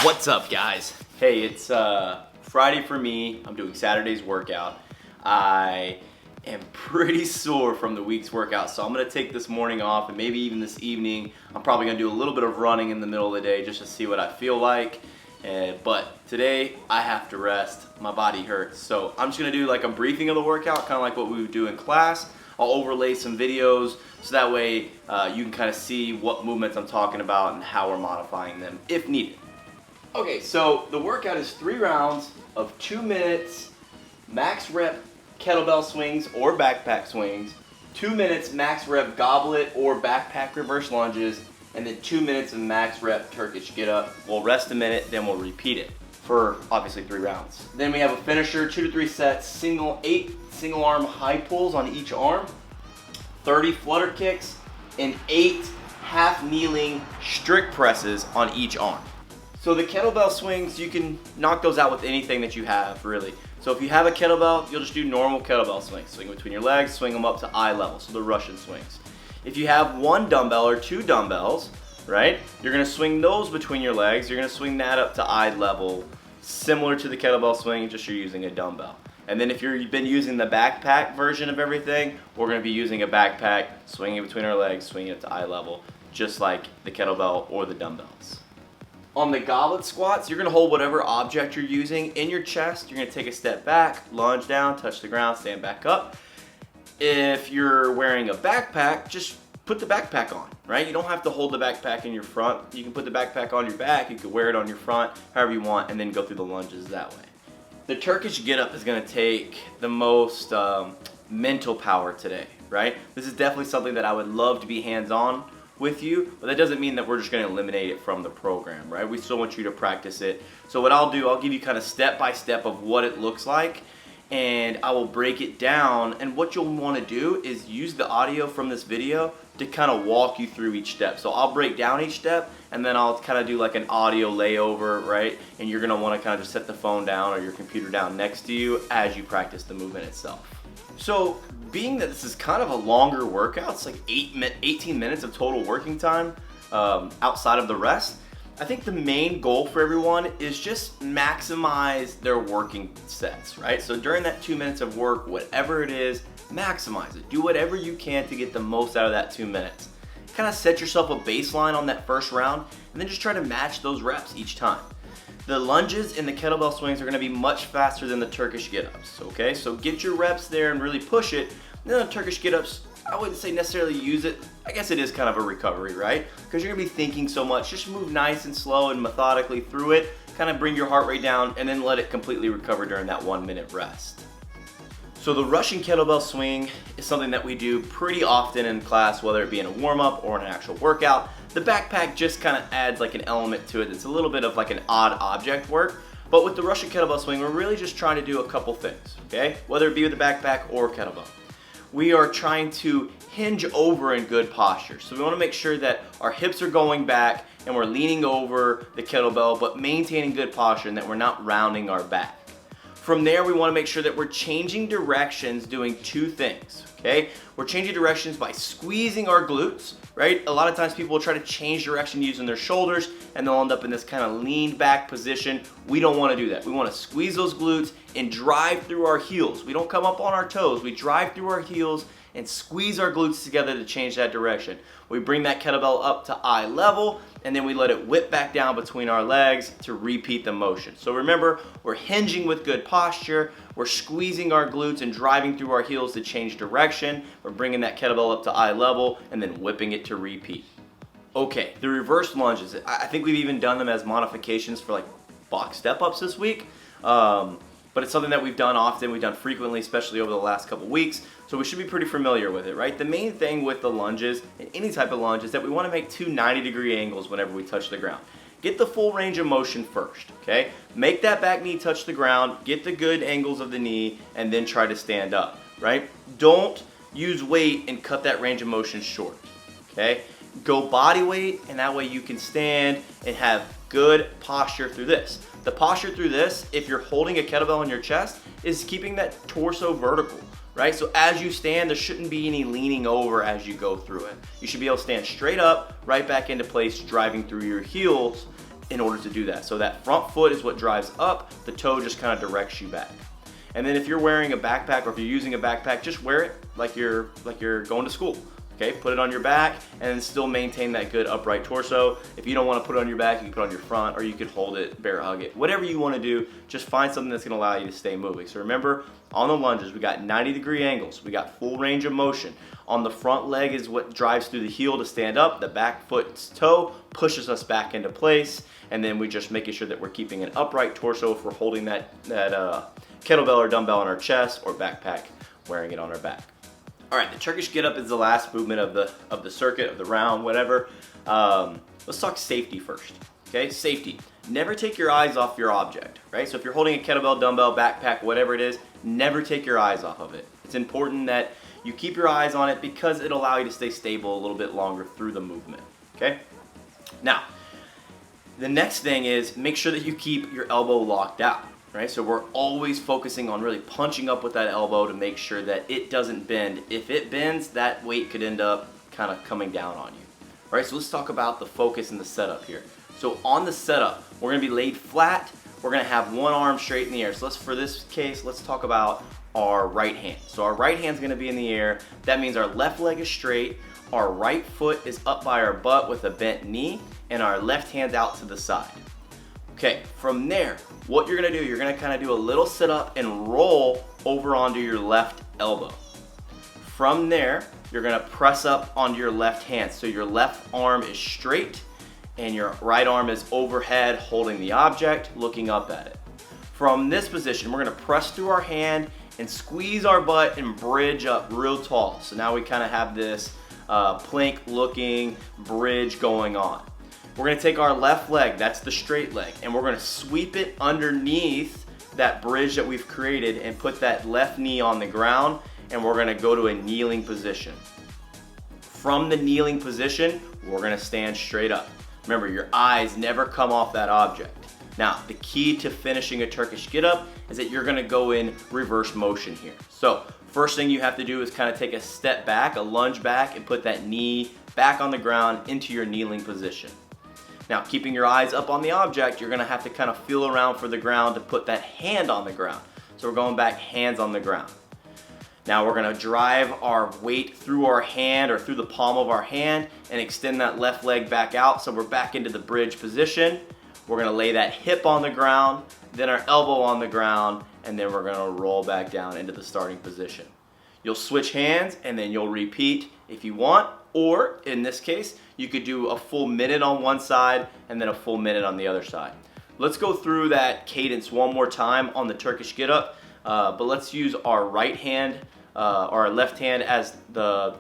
What's up, guys? Hey, it's Friday for me. I'm doing Saturday's workout. I am pretty sore from the week's workout, so I'm gonna take this morning off, and maybe even this evening I'm probably gonna do a little bit of running in the middle of the day just to see what I feel like. But today I have to rest. My body hurts, so I'm just gonna do like a briefing of the workout, kind of like what we would do in class. I'll overlay some videos so that way you can kind of see what movements I'm talking about and how we're modifying them if needed. Okay, so the workout is 3 rounds of 2 minutes max rep kettlebell swings or backpack swings, 2 minutes max rep goblet or backpack reverse lunges, and then 2 minutes of max rep Turkish Get Up. We'll rest a minute, then we'll repeat it for obviously 3 rounds. Then we have a finisher, 2 to 3 sets, 8 single arm high pulls on each arm, 30 flutter kicks, and 8 half kneeling strict presses on each arm. So the kettlebell swings, you can knock those out with anything that you have, really. So if you have a kettlebell, you'll just do normal kettlebell swings. Swing between your legs, swing them up to eye level, so the Russian swings. If you have 1 dumbbell or 2 dumbbells, right, you're gonna swing those between your legs. You're gonna swing that up to eye level, similar to the kettlebell swing, just you're using a dumbbell. And then if you've been using the backpack version of everything, we're gonna be using a backpack, swinging between our legs, swinging it to eye level, just like the kettlebell or the dumbbells. On the goblet squats, you're gonna hold whatever object you're using in your chest. You're gonna take a step back, lunge down, touch the ground, stand back up. If you're wearing a backpack, just put the backpack on, right? You don't have to hold the backpack in your front. You can put the backpack on your back, you can wear it on your front, however you want, and then go through the lunges that way. The Turkish Get Up is gonna take the most mental power today, right? This is definitely something that I would love to be hands-on with you, but that doesn't mean that we're just going to eliminate it from the program, right? We still want you to practice it. So what I'll do, I'll give you kind of step by step of what it looks like, and I will break it down. And what you'll want to do is use the audio from this video to kind of walk you through each step. So I'll break down each step, and then I'll kind of do like an audio layover, right? And you're going to want to kind of just set the phone down or your computer down next to you as you practice the movement itself. So being that this is kind of a longer workout, it's like 18 minutes of total working time outside of the rest, I think the main goal for everyone is just maximize their working sets, right? So during that 2 minutes of work, whatever it is, maximize it. Do whatever you can to get the most out of that 2 minutes. Kind of set yourself a baseline on that first round, and then just try to match those reps each time. The lunges and the kettlebell swings are gonna be much faster than the Turkish Get-Ups, okay? So get your reps there and really push it. Then the Turkish Get-Ups, I wouldn't say necessarily use it. I guess it is kind of a recovery, right? Because you're gonna be thinking so much. Just move nice and slow and methodically through it, kind of bring your heart rate down, and then let it completely recover during that 1 minute rest. So the Russian kettlebell swing is something that we do pretty often in class, whether it be in a warm-up or in an actual workout. The backpack just kind of adds like an element to it. It's a little bit of like an odd object work. But with the Russian kettlebell swing, we're really just trying to do a couple things, okay? Whether it be with the backpack or kettlebell. We are trying to hinge over in good posture. So we want to make sure that our hips are going back and we're leaning over the kettlebell, but maintaining good posture and that we're not rounding our back. From there, we want to make sure that we're changing directions doing 2 things, okay? We're changing directions by squeezing our glutes, right? A lot of times people will try to change direction using their shoulders and they'll end up in this kind of lean back position. We don't want to do that. We want to squeeze those glutes and drive through our heels. We don't come up on our toes. We drive through our heels and squeeze our glutes together to change that direction. We bring that kettlebell up to eye level, and then we let it whip back down between our legs to repeat the motion. So remember, we're hinging with good posture, we're squeezing our glutes and driving through our heels to change direction, we're bringing that kettlebell up to eye level, and then whipping it to repeat. Okay, the reverse lunges, I think we've even done them as modifications for like box step-ups this week. But it's something that we've done often, we've done frequently, especially over the last couple weeks, so we should be pretty familiar with it, right? The main thing with the lunges, and any type of lunge, is that we want to make 2 90-degree angles whenever we touch the ground. Get the full range of motion first, okay? Make that back knee touch the ground, get the good angles of the knee, and then try to stand up, right? Don't use weight and cut that range of motion short, okay? Go body weight, and that way you can stand and have good posture through this. The posture through this, if you're holding a kettlebell on your chest, is keeping that torso vertical, right? So as you stand, there shouldn't be any leaning over as you go through it. You should be able to stand straight up, right back into place, driving through your heels in order to do that. So that front foot is what drives up, the toe just kind of directs you back. And then if you're wearing a backpack or if you're using a backpack, just wear it like you're going to school. Okay, put it on your back and then still maintain that good upright torso. If you don't want to put it on your back, you can put it on your front, or you could hold it, bear hug it. Whatever you want to do, just find something that's going to allow you to stay moving. So remember, on the lunges, we got 90-degree angles. We got full range of motion. On the front leg is what drives through the heel to stand up. The back foot's toe pushes us back into place. And then we just making sure that we're keeping an upright torso if we're holding that kettlebell or dumbbell on our chest, or backpack, wearing it on our back. All right, the Turkish Get Up is the last movement of the circuit, of the round, whatever. Let's talk safety first, okay? Safety. Never take your eyes off your object, right? So if you're holding a kettlebell, dumbbell, backpack, whatever it is, never take your eyes off of it. It's important that you keep your eyes on it because it'll allow you to stay stable a little bit longer through the movement, okay? Now, the next thing is make sure that you keep your elbow locked out. Right, so we're always focusing on really punching up with that elbow to make sure that it doesn't bend. If it bends, that weight could end up kind of coming down on you. All right, so let's talk about the focus and the setup here. So on the setup, we're gonna be laid flat. We're gonna have one arm straight in the air. So for this case, let's talk about our right hand. So our right hand's gonna be in the air. That means our left leg is straight, our right foot is up by our butt with a bent knee, and our left hand's out to the side. Okay, from there, what you're gonna do, you're gonna kind of do a little sit up and roll over onto your left elbow. From there, you're gonna press up onto your left hand. So your left arm is straight and your right arm is overhead holding the object, looking up at it. From this position, we're gonna press through our hand and squeeze our butt and bridge up real tall. So now we kind of have this plank looking bridge going on. We're gonna take our left leg, that's the straight leg, and we're gonna sweep it underneath that bridge that we've created and put that left knee on the ground, and we're gonna go to a kneeling position. From the kneeling position, we're gonna stand straight up. Remember, your eyes never come off that object. Now, the key to finishing a Turkish Get Up is that you're gonna go in reverse motion here. So, first thing you have to do is kind of take a step back, a lunge back, and put that knee back on the ground into your kneeling position. Now, keeping your eyes up on the object, you're gonna have to kind of feel around for the ground to put that hand on the ground. So we're going back, hands on the ground. Now we're gonna drive our weight through our hand or through the palm of our hand and extend that left leg back out so we're back into the bridge position. We're gonna lay that hip on the ground, then our elbow on the ground, and then we're gonna roll back down into the starting position. You'll switch hands and then you'll repeat if you want, or in this case, you could do a full minute on one side and then a full minute on the other side. Let's go through that cadence one more time on the Turkish Get Up, but let's use our right hand, or our left hand as the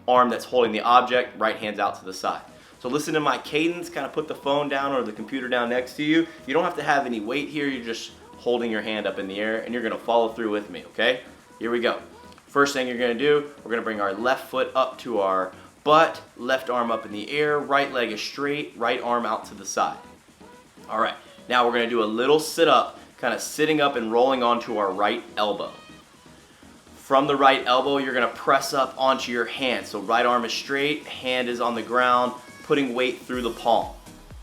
arm that's holding the object, right hand's out to the side. So listen to my cadence, kind of put the phone down or the computer down next to you. You don't have to have any weight here, you're just holding your hand up in the air and you're gonna follow through with me, okay? Here we go. First thing you're gonna do, we're gonna bring our left foot up to our butt, left arm up in the air, right leg is straight, right arm out to the side. All right, now we're gonna do a little sit up, kind of sitting up and rolling onto our right elbow. From the right elbow, you're gonna press up onto your hand. So right arm is straight, hand is on the ground, putting weight through the palm.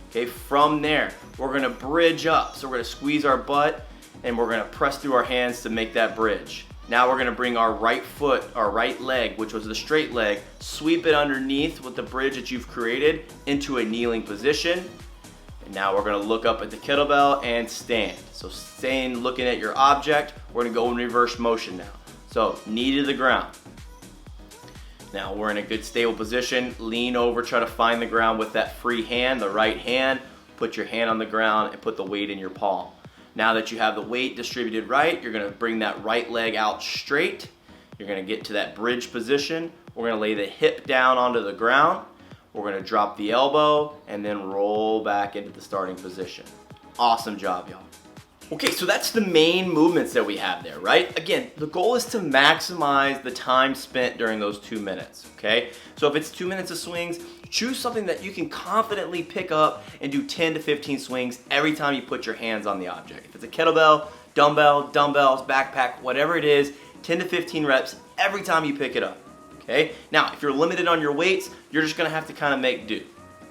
Okay, from there, we're gonna bridge up. So we're gonna squeeze our butt and we're gonna press through our hands to make that bridge. Now we're gonna bring our right foot, our right leg, which was the straight leg, sweep it underneath with the bridge that you've created into a kneeling position. And now we're gonna look up at the kettlebell and stand. So staying looking at your object, we're gonna go in reverse motion now. So knee to the ground. Now we're in a good stable position. Lean over, try to find the ground with that free hand, the right hand. Put your hand on the ground and put the weight in your palm. Now that you have the weight distributed right, you're gonna bring that right leg out straight. You're gonna get to that bridge position. We're gonna lay the hip down onto the ground. We're gonna drop the elbow and then roll back into the starting position. Awesome job, y'all. Okay, so that's the main movements that we have there, right? Again, the goal is to maximize the time spent during those 2 minutes, okay? So if it's 2 minutes of swings, choose something that you can confidently pick up and do 10 to 15 swings every time you put your hands on the object. If it's a kettlebell, dumbbells, backpack, whatever it is, 10 to 15 reps every time you pick it up, okay? Now, if you're limited on your weights, you're just gonna have to kind of make do,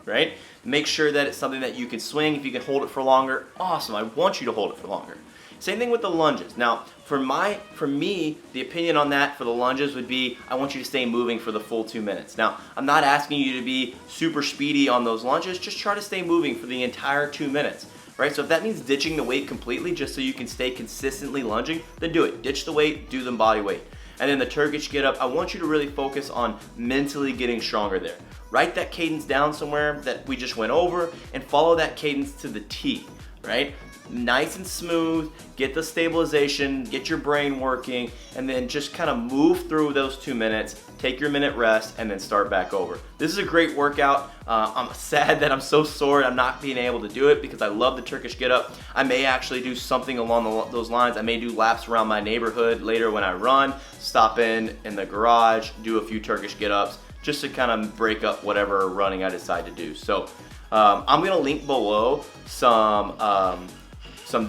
right? Make sure that it's something that you can swing. If you can hold it for longer, awesome. I want you to hold it for longer. Same thing with the lunges. Now, for me, the opinion on that for the lunges would be, I want you to stay moving for the full 2 minutes. Now, I'm not asking you to be super speedy on those lunges, just try to stay moving for the entire 2 minutes, right? So if that means ditching the weight completely just so you can stay consistently lunging, then do it. Ditch the weight, do the body weight. And then the Turkish Get Up, I want you to really focus on mentally getting stronger there. Write that cadence down somewhere that we just went over and follow that cadence to the T, right? Nice and smooth, get the stabilization, get your brain working, and then just kind of move through those 2 minutes, take your minute rest, and then start back over. This is a great workout. I'm sad that I'm so sore I'm not being able to do it because I love the Turkish Get Up. I may actually do something along those lines. I may do laps around my neighborhood later when I run, stop in the garage, do a few Turkish Get Ups, just to kind of break up whatever running I decide to do. So I'm gonna link below some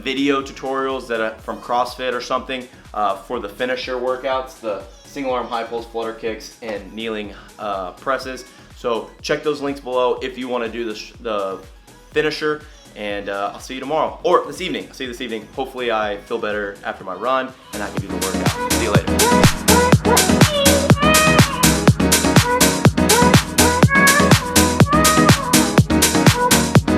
video tutorials that are from CrossFit or something for the finisher workouts, the single arm high pulse flutter kicks and kneeling presses. So check those links below if you want to do the finisher, and I'll see you tomorrow, or this evening. I'll see you this evening. Hopefully I feel better after my run and I can do the workout. See you later.